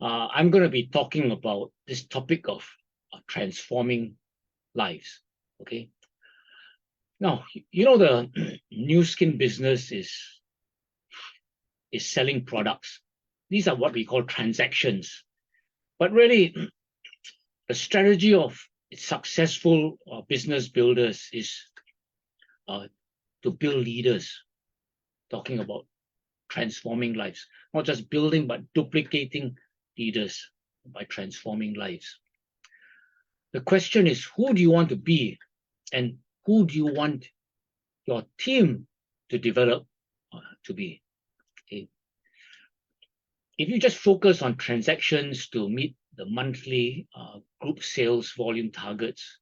I'm going to be talking about this topic of transforming lives. Okay. Now, the new skin business is selling products. These are what we call transactions. But really, the strategy of successful business builders is to build leaders, talking about transforming lives, not just building, but duplicating leaders by transforming lives. The question is, who do you want to be, and who do you want your team to develop to be? Okay. If you just focus on transactions to meet the monthly group sales volume targets,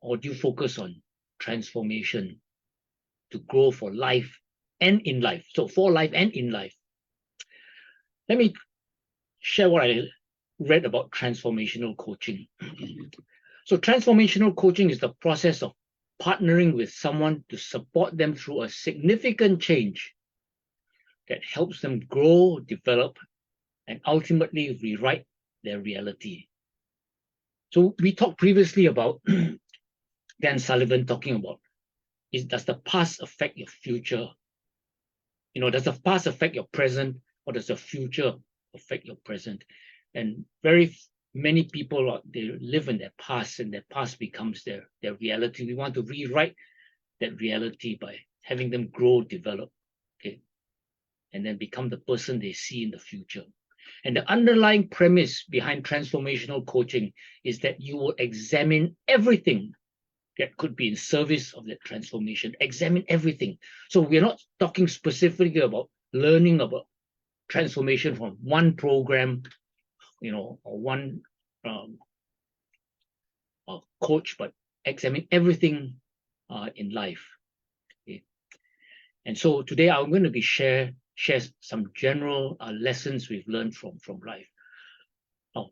or do you focus on transformation to grow for life and in life? So for life and in life. Let me share what I read about transformational coaching. So transformational coaching is the process of partnering with someone to support them through a significant change that helps them grow, develop, and ultimately rewrite their reality. So we talked previously about Dan Sullivan talking about, does the past affect your future? Does the past affect your present, or does the future affect your present? And very many people, they live in their past, and their past becomes their reality. We want to rewrite that reality by having them grow, develop, okay, and then become the person they see in the future. And the underlying premise behind transformational coaching is that you will examine everything that could be in service of that transformation. Examine everything. So we're not talking specifically about learning about transformation from one program, or one coach, but examine everything in life. Okay. And so today I'm going to be share some general lessons we've learned from life. Now,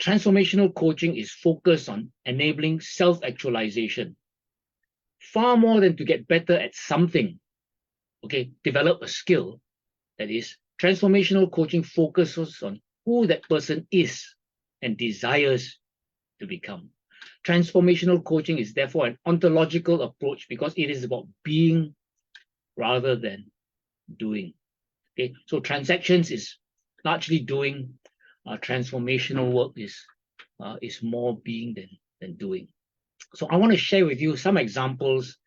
transformational coaching is focused on enabling self-actualization, far more than to get better at something. Okay, develop a skill. That is, transformational coaching focuses on who that person is and desires to become. Transformational coaching is therefore an ontological approach because it is about being rather than doing. Okay, so transactions is largely doing. Transformational work is more being than doing. So I want to share with you some examples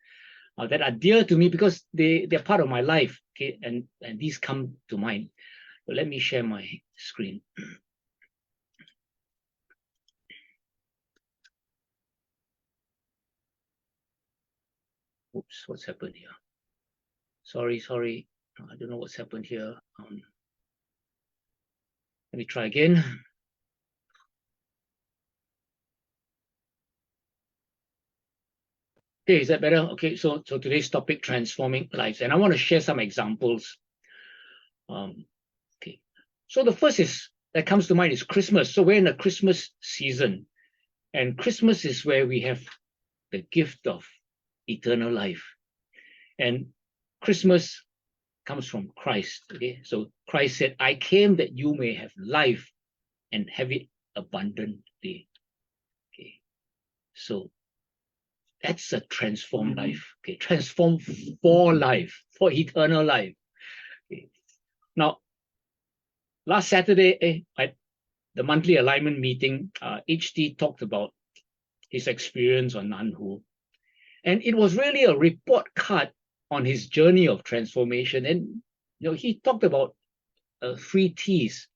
that are dear to me because they're part of my life. Okay, and these come to mind. So let me share my screen. Oops, what's happened here? Sorry. I don't know what's happened here. Let me try again. Okay, is that better? Okay, so today's topic, transforming lives, and I want to share some examples. Okay, so the first that comes to mind is Christmas. So we're in the Christmas season, and Christmas is where we have the gift of eternal life, and Christmas comes from Christ. Okay, so Christ said, "I came that you may have life and have it abundantly." Okay, so that's a transformed life. Okay, transform for life, for eternal life. Okay. Now, last Saturday at the monthly alignment meeting, HT talked about his experience on Nanhu. And it was really a report card on his journey of transformation. And he talked about 3 T's.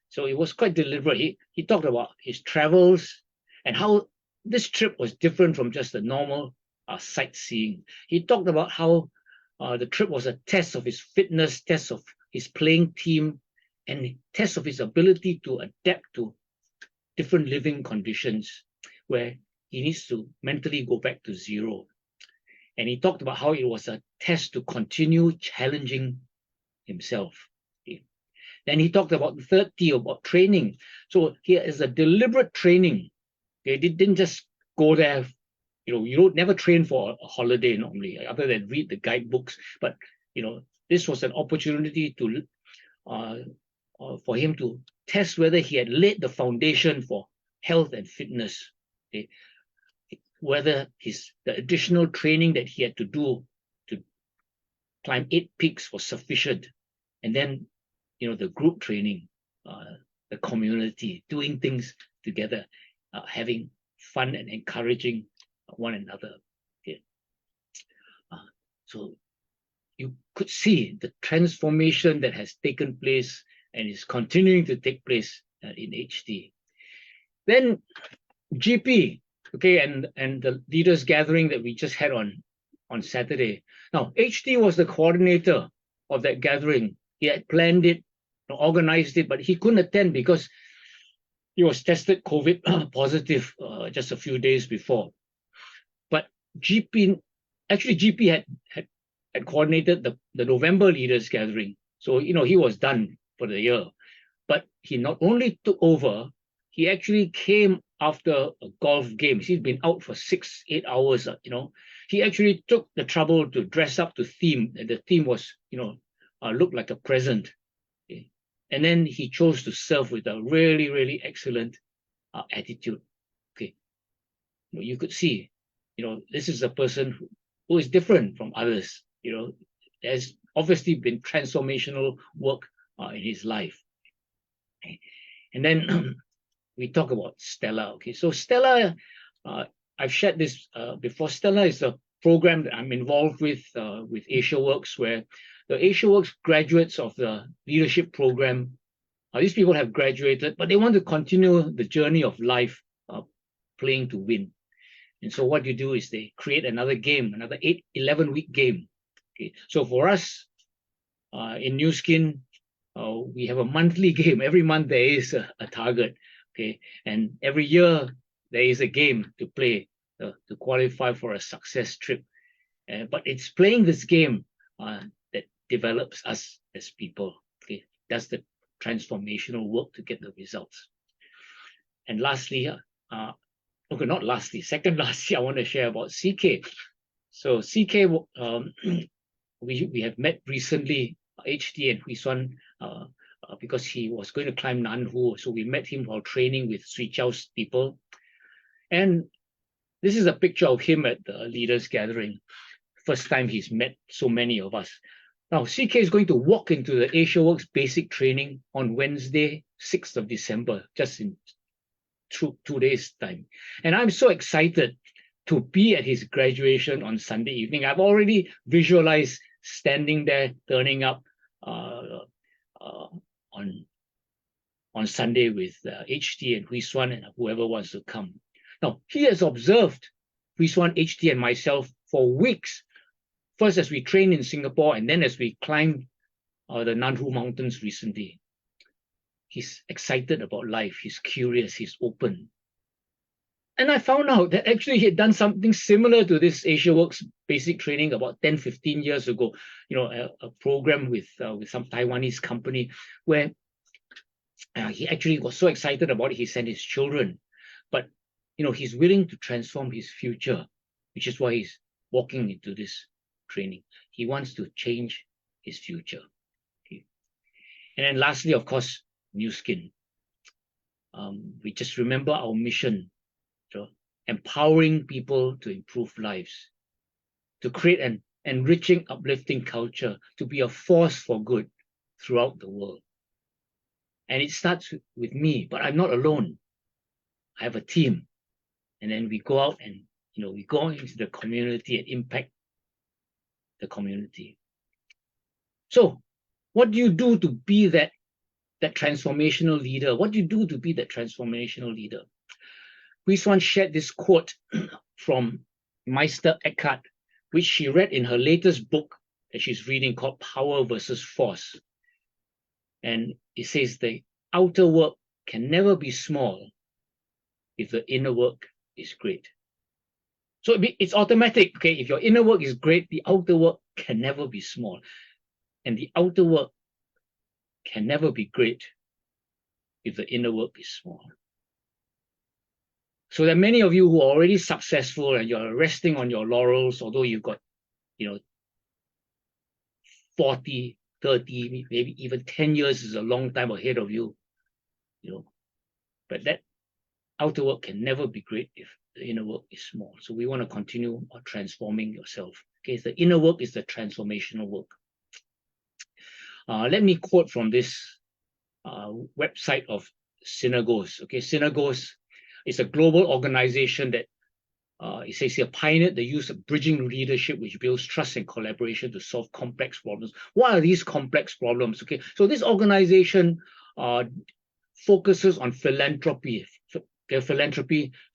So it was quite deliberate. He talked about his travels and how this trip was different from just the normal sightseeing. He talked about how the trip was a test of his fitness, test of his playing team, and test of his ability to adapt to different living conditions where he needs to mentally go back to zero. And he talked about how it was a test to continue challenging himself. Okay. Then he talked about the 3rd T, about training. So here is a deliberate training. They didn't just go there. You don't never train for a holiday normally, other than read the guidebooks. But this was an opportunity to for him to test whether he had laid the foundation for health and fitness, okay? Whether the additional training that he had to do to climb 8 peaks was sufficient. And then, the group training, the community, doing things together, having fun and encouraging one another. Okay? So you could see the transformation that has taken place and is continuing to take place in HT. Then GP, okay, and the leaders gathering that we just had on Saturday. Now, HT was the coordinator of that gathering. He had planned it, organized it, but he couldn't attend because he was tested COVID positive just a few days before. But GP had coordinated the November leaders gathering. So, he was done for the year. But he not only took over, he actually came after a golf game. He's been out for 6-8 hours, He actually took the trouble to dress up to theme. And the theme was, look like a present. Okay? And then he chose to serve with a really, really excellent attitude. Okay, you could see, this is a person who is different from others. There's obviously been transformational work in his life. Okay? And then we talk about Stella. Okay, so Stella, I've shared this before. Stella is a program that I'm involved with Asia Works, where the Asia Works graduates of the leadership program, these people have graduated, but they want to continue the journey of life, playing to win. And so what you do is they create another game, another 11-week game. Okay, so for us in New Skin, we have a monthly game. Every month there is a target. Okay, and every year there is a game to play to qualify for a success trip. But it's playing this game that develops us as people. Okay, that's the transformational work to get the results. And lastly, second lastly, I want to share about CK. So CK, we have met recently, HT and Hui Xuan, because he was going to climb Nanhu. So we met him while training with Sui Chao's people. And this is a picture of him at the leaders gathering. First time he's met so many of us. Now, CK is going to walk into the Asia Works basic training on Wednesday, 6th of December, just in 2 days' time. And I'm so excited to be at his graduation on Sunday evening. I've already visualized standing there, turning up on Sunday with HT and Hui Xuan and whoever wants to come. Now, he has observed Hui Xuan, HT, and myself for weeks. First, as we trained in Singapore, and then as we climbed the Nanhu Mountains recently. He's excited about life. He's curious. He's open. And I found out that actually he had done something similar to this Asia Works basic training about 10, 15 years ago, a program with some Taiwanese company where he actually was so excited about it, he sent his children. But, he's willing to transform his future, which is why he's walking into this training. He wants to change his future. Okay. And then lastly, of course, New Skin. We just remember our mission, empowering people to improve lives, to create an enriching, uplifting culture, to be a force for good throughout the world. And it starts with me, but I'm not alone. I have a team. And then we go out and, we go into the community and impact the community. So what do you do to be that transformational leader? What do you do to be that transformational leader? Hui Xuan shared this quote from Meister Eckhart, which she read in her latest book that she's reading called Power versus Force. And it says the outer work can never be small if the inner work is great. So it's automatic, okay? If your inner work is great, the outer work can never be small. And the outer work can never be great if the inner work is small. So there are many of you who are already successful and you're resting on your laurels, although you've got, 40, 30, maybe even 10 years is a long time ahead of you, but that outer work can never be great if the inner work is small. So we want to continue transforming yourself. Okay, the inner work is the transformational work. Let me quote from this website of Synergos. Okay, Synergos is a global organization that it says here pioneered the use of bridging leadership, which builds trust and collaboration to solve complex problems. What are these complex problems? Okay, so this organization focuses on philanthropy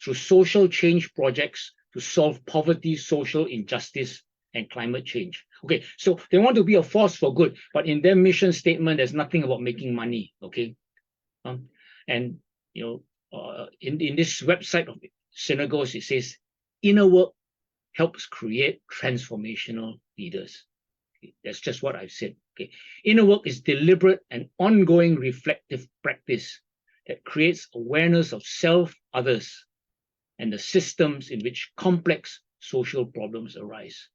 through social change projects to solve poverty, social injustice, and climate change. Okay, so they want to be a force for good, but in their mission statement, there's nothing about making money. Okay, and in this website of Synergos, it says inner work helps create transformational leaders. Okay, that's just what I've said. Okay, inner work is deliberate and ongoing reflective practice that creates awareness of self, others, and the systems in which complex social problems arise.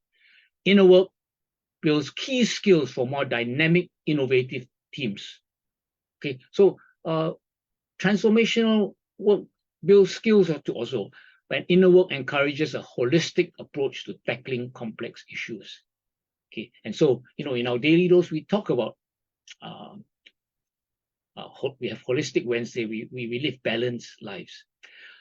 Inner work builds key skills for more dynamic, innovative teams. Okay, so transformational work builds skills to also, when inner work encourages a holistic approach to tackling complex issues. Okay, and so in our daily dose we talk about we have Holistic Wednesday. We live balanced lives.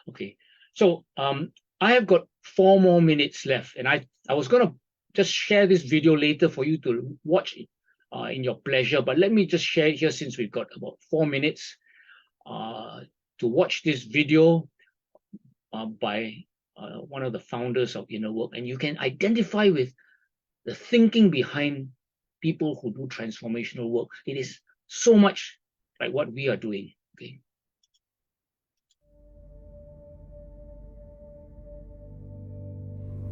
Okay, so I have got 4 more minutes left, and I was going to just share this video later for you to watch it in your pleasure. But let me just share it here since we've got about 4 minutes to watch this video by one of the founders of Inner Work, and you can identify with the thinking behind people who do transformational work. It is so much like what we are doing. Okay.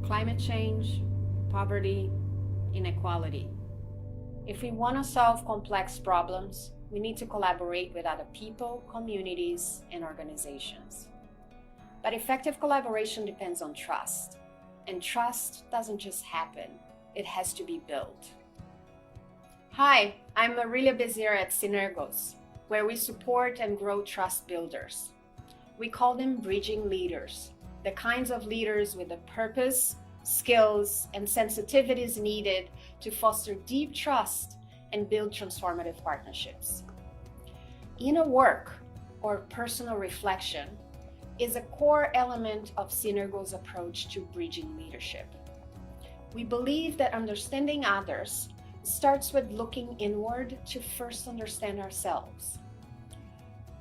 Climate change, poverty, inequality. If we want to solve complex problems, we need to collaborate with other people, communities, and organizations. But effective collaboration depends on trust. And trust doesn't just happen, it has to be built. Hi, I'm Marilia Bezier at Synergos, where we support and grow trust builders. We call them bridging leaders, the kinds of leaders with the purpose, skills, and sensitivities needed to foster deep trust and build transformative partnerships. Inner work, or personal reflection, is a core element of Synergos' approach to bridging leadership. We believe that understanding others starts with looking inward to first understand ourselves.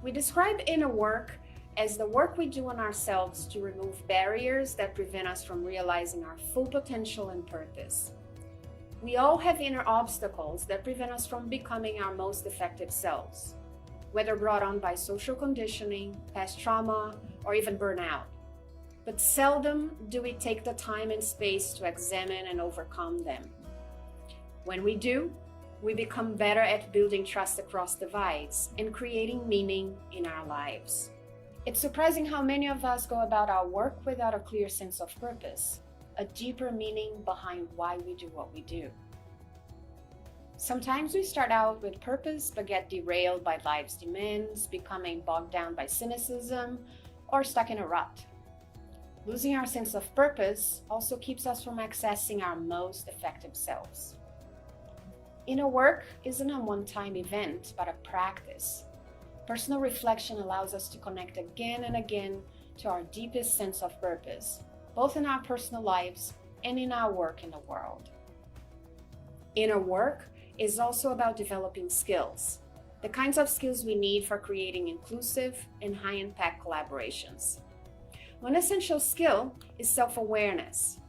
We describe inner work as the work we do on ourselves to remove barriers that prevent us from realizing our full potential and purpose. We all have inner obstacles that prevent us from becoming our most effective selves, whether brought on by social conditioning, past trauma, or even burnout. But seldom do we take the time and space to examine and overcome them. When we do, we become better at building trust across divides and creating meaning in our lives. It's surprising how many of us go about our work without a clear sense of purpose, a deeper meaning behind why we do what we do. Sometimes we start out with purpose but get derailed by life's demands, becoming bogged down by cynicism, or stuck in a rut. Losing our sense of purpose also keeps us from accessing our most effective selves. Inner work isn't a one-time event, but a practice. Personal reflection allows us to connect again and again to our deepest sense of purpose, both in our personal lives and in our work in the world. Inner work is also about developing skills, the kinds of skills we need for creating inclusive and high-impact collaborations. One essential skill is self-awareness.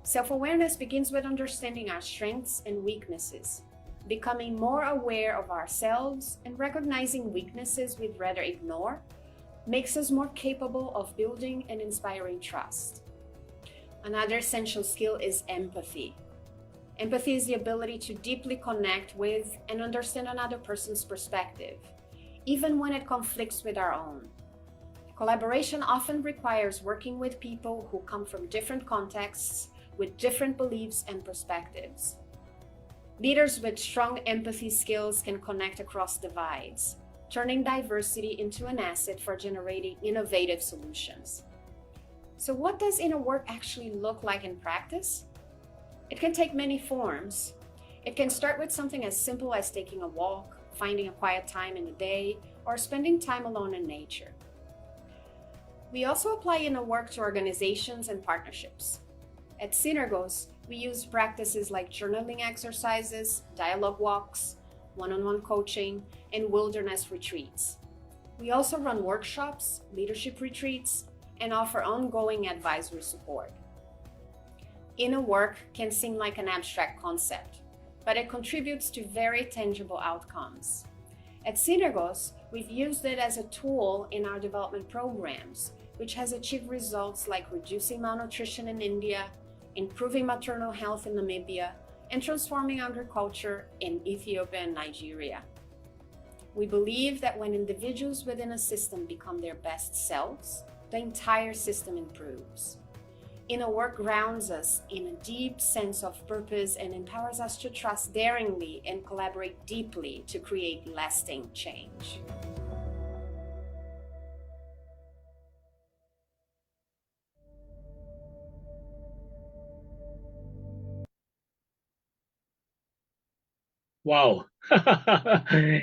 Self-awareness begins with understanding our strengths and weaknesses, becoming more aware of ourselves and recognizing weaknesses we'd rather ignore makes us more capable of building and inspiring trust. Another essential skill is empathy. Empathy is the ability to deeply connect with and understand another person's perspective, even when it conflicts with our own. Collaboration often requires working with people who come from different contexts with different beliefs and perspectives. Leaders with strong empathy skills can connect across divides, turning diversity into an asset for generating innovative solutions. So what does inner work actually look like in practice? It can take many forms. It can start with something as simple as taking a walk, finding a quiet time in the day, or spending time alone in nature. We also apply inner work to organizations and partnerships. At Synergos, we use practices like journaling exercises, dialogue walks, one-on-one coaching, and wilderness retreats. We also run workshops, leadership retreats, and offer ongoing advisory support. Inner work can seem like an abstract concept, but it contributes to very tangible outcomes. At Synergos, we've used it as a tool in our development programs, which has achieved results like reducing malnutrition in India, improving maternal health in Namibia, and transforming agriculture in Ethiopia and Nigeria. We believe that when individuals within a system become their best selves, the entire system improves. Inner work grounds us in a deep sense of purpose and empowers us to trust daringly and collaborate deeply to create lasting change. Wow.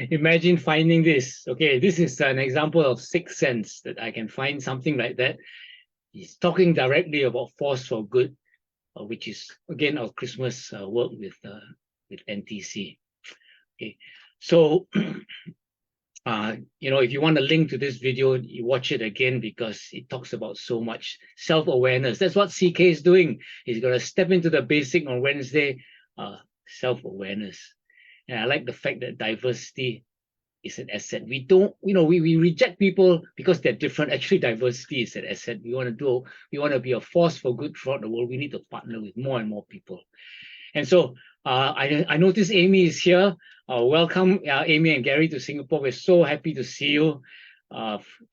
Imagine finding this. Okay, this is an example of sixth sense that I can find something like that. He's talking directly about force for good, which is again our Christmas work with NTC. Okay, so if you want to link to this video, you watch it again because it talks about so much self-awareness. That's what CK is doing. He's going to step into the basic on Wednesday, self-awareness. And I like the fact that diversity is an asset. We don't, we reject people because they're different. Actually, diversity is an asset. We want to be a force for good throughout the world. We need to partner with more and more people. And so I notice Amy is here. Welcome, Amy and Gary, to Singapore. We're so happy to see you.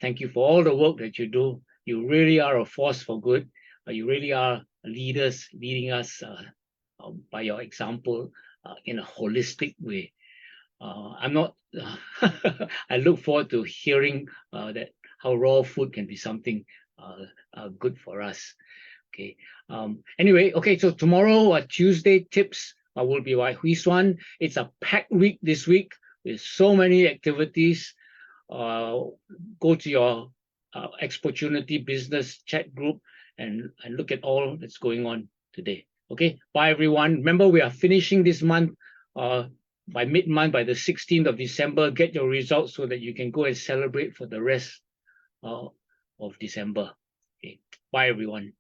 Thank you for all the work that you do. You really are a force for good. You really are leaders leading us by your example in a holistic way. I'm not. I look forward to hearing that how raw food can be something good for us. Okay. Anyway, okay. So tomorrow, Tuesday, tips will be by Hui Xuan. It's a packed week this week with so many activities. Go to your Exportunity business chat group and look at all that's going on today. Okay. Bye, everyone. Remember, we are finishing this month by mid-month, by the 16th of December. Get your results so that you can go and celebrate for the rest of December. Okay. Bye, everyone.